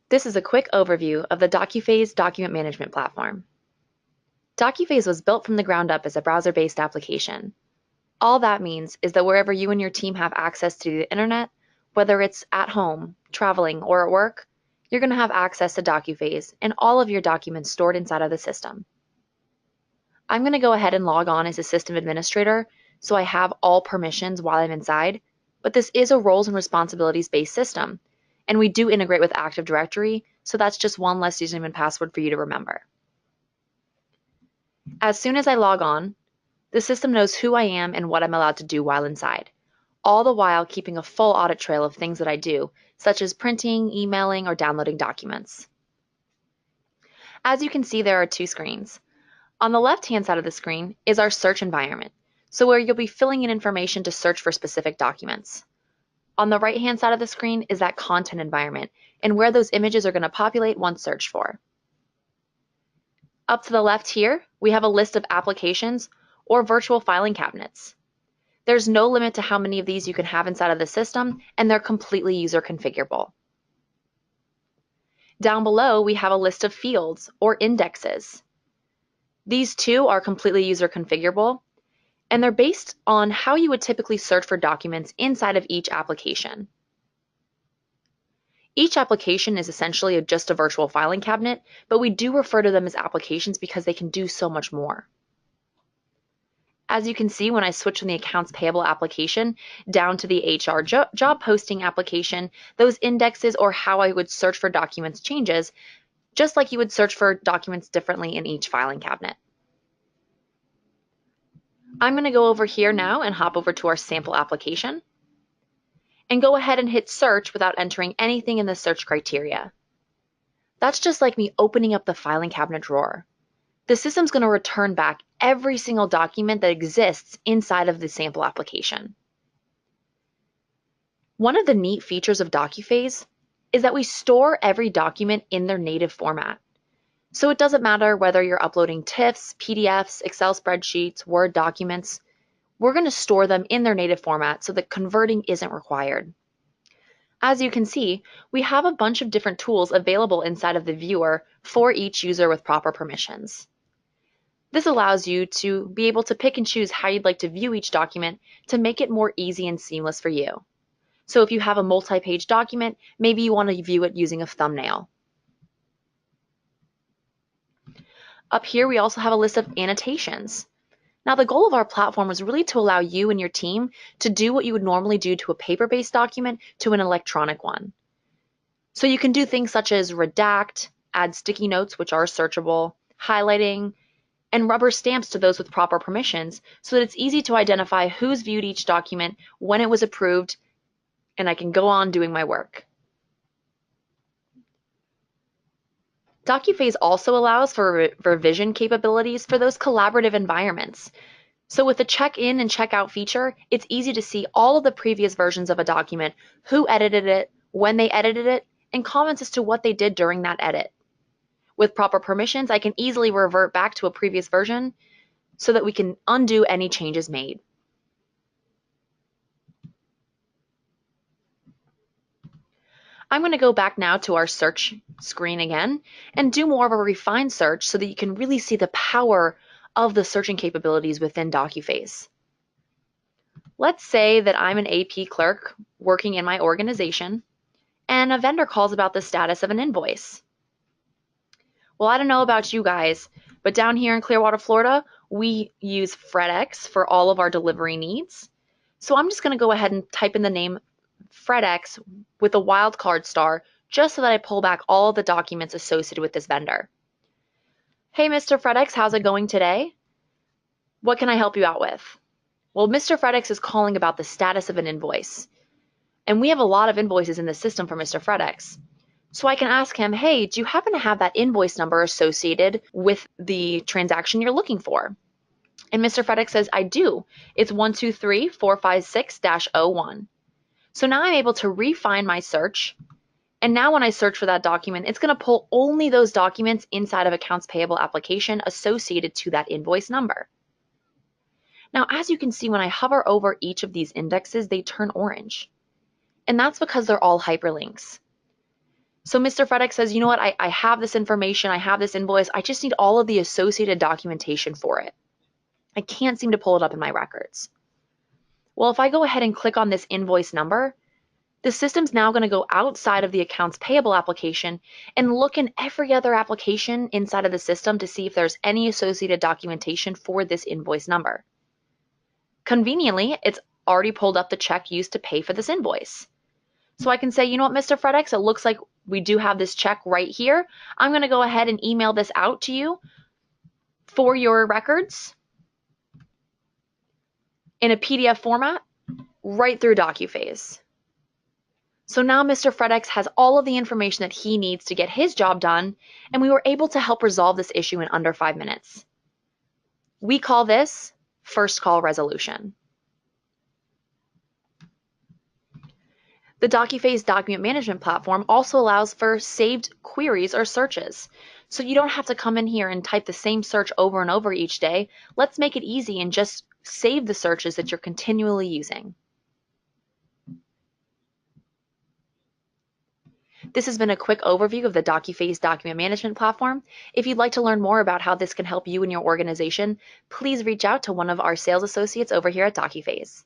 This is a quick overview of the DocuPhase document management platform. DocuPhase was built from the ground up as a browser-based application. All that means is that wherever you and your team have access to the internet, whether it's at home, traveling, or at work, you're going to have access to DocuPhase and all of your documents stored inside of the system. I'm going to go ahead and log on as a system administrator so I have all permissions while I'm inside, but this is a roles and responsibilities based system, and we do integrate with Active Directory, so that's just one less username and password for you to remember. As soon as I log on, the system knows who I am and what I'm allowed to do while inside, all the while keeping a full audit trail of things that I do, such as printing, emailing, or downloading documents. As you can see, there are two screens. On the left-hand side of the screen is our search environment, so where you'll be filling in information to search for specific documents. On the right-hand side of the screen is that content environment, and where those images are going to populate once searched for. Up to the left here, we have a list of applications or virtual filing cabinets. There's no limit to how many of these you can have inside of the system, and they're completely user configurable. Down below, we have a list of fields or indexes. These too are completely user configurable, and they're based on how you would typically search for documents inside of each application. Each application is essentially just a virtual filing cabinet, but we do refer to them as applications because they can do so much more. As you can see, when I switch from the accounts payable application down to the HR job posting application, those indexes or how I would search for documents changes, just like you would search for documents differently in each filing cabinet. I'm going to go over here now and hop over to our sample application and go ahead and hit search without entering anything in the search criteria. That's just like me opening up the filing cabinet drawer. The system's going to return back every single document that exists inside of the sample application. One of the neat features of DocuPhase is that we store every document in their native format. So it doesn't matter whether you're uploading TIFFs, PDFs, Excel spreadsheets, Word documents, we're going to store them in their native format so that converting isn't required. As you can see, we have a bunch of different tools available inside of the viewer for each user with proper permissions. This allows you to be able to pick and choose how you'd like to view each document to make it more easy and seamless for you. So if you have a multi-page document, maybe you want to view it using a thumbnail. Up here, we also have a list of annotations. Now, the goal of our platform was really to allow you and your team to do what you would normally do to a paper-based document to an electronic one. So you can do things such as redact, add sticky notes, which are searchable, highlighting, and rubber stamps to those with proper permissions so that it's easy to identify who's viewed each document, when it was approved, and I can go on doing my work. DocuPhase also allows for revision capabilities for those collaborative environments. So with the check-in and check-out feature, it's easy to see all of the previous versions of a document, who edited it, when they edited it, and comments as to what they did during that edit. With proper permissions, I can easily revert back to a previous version so that we can undo any changes made. I'm going to go back now to our search screen again and do more of a refined search so that you can really see the power of the searching capabilities within DocuPhase. Let's say that I'm an AP clerk working in my organization and a vendor calls about the status of an invoice. Well, I don't know about you guys, but down here in Clearwater, Florida, we use FredX for all of our delivery needs. So I'm just going to go ahead and type in the name FredX with a wildcard star just so that I pull back all of the documents associated with this vendor. Hey, Mr. FredX, how's it going today? What can I help you out with? Well, Mr. FredX is calling about the status of an invoice. And we have a lot of invoices in the system for Mr. FredX. So I can ask him, hey, do you happen to have that invoice number associated with the transaction you're looking for? And Mr. FredX says, I do. It's 123456-01. So now I'm able to refine my search. And now when I search for that document, it's going to pull only those documents inside of accounts payable application associated to that invoice number. Now, as you can see, when I hover over each of these indexes, they turn orange. And that's because they're all hyperlinks. So Mr. FedEx says, you know what, I have this information, I have this invoice, I just need all of the associated documentation for it. I can't seem to pull it up in my records. Well, if I go ahead and click on this invoice number, the system's now going to go outside of the accounts payable application and look in every other application inside of the system to see if there's any associated documentation for this invoice number. Conveniently, it's already pulled up the check used to pay for this invoice. So I can say, you know what, Mr. FedEx, it looks like we do have this check right here. I'm going to go ahead and email this out to you for your records in a PDF format right through DocuPhase. So now Mr. FedEx has all of the information that he needs to get his job done, and we were able to help resolve this issue in under 5 minutes. We call this first call resolution. The DocuPhase document management platform also allows for saved queries or searches. So you don't have to come in here and type the same search over and over each day. Let's make it easy and just save the searches that you're continually using. This has been a quick overview of the DocuPhase document management platform. If you'd like to learn more about how this can help you and your organization, please reach out to one of our sales associates over here at DocuPhase.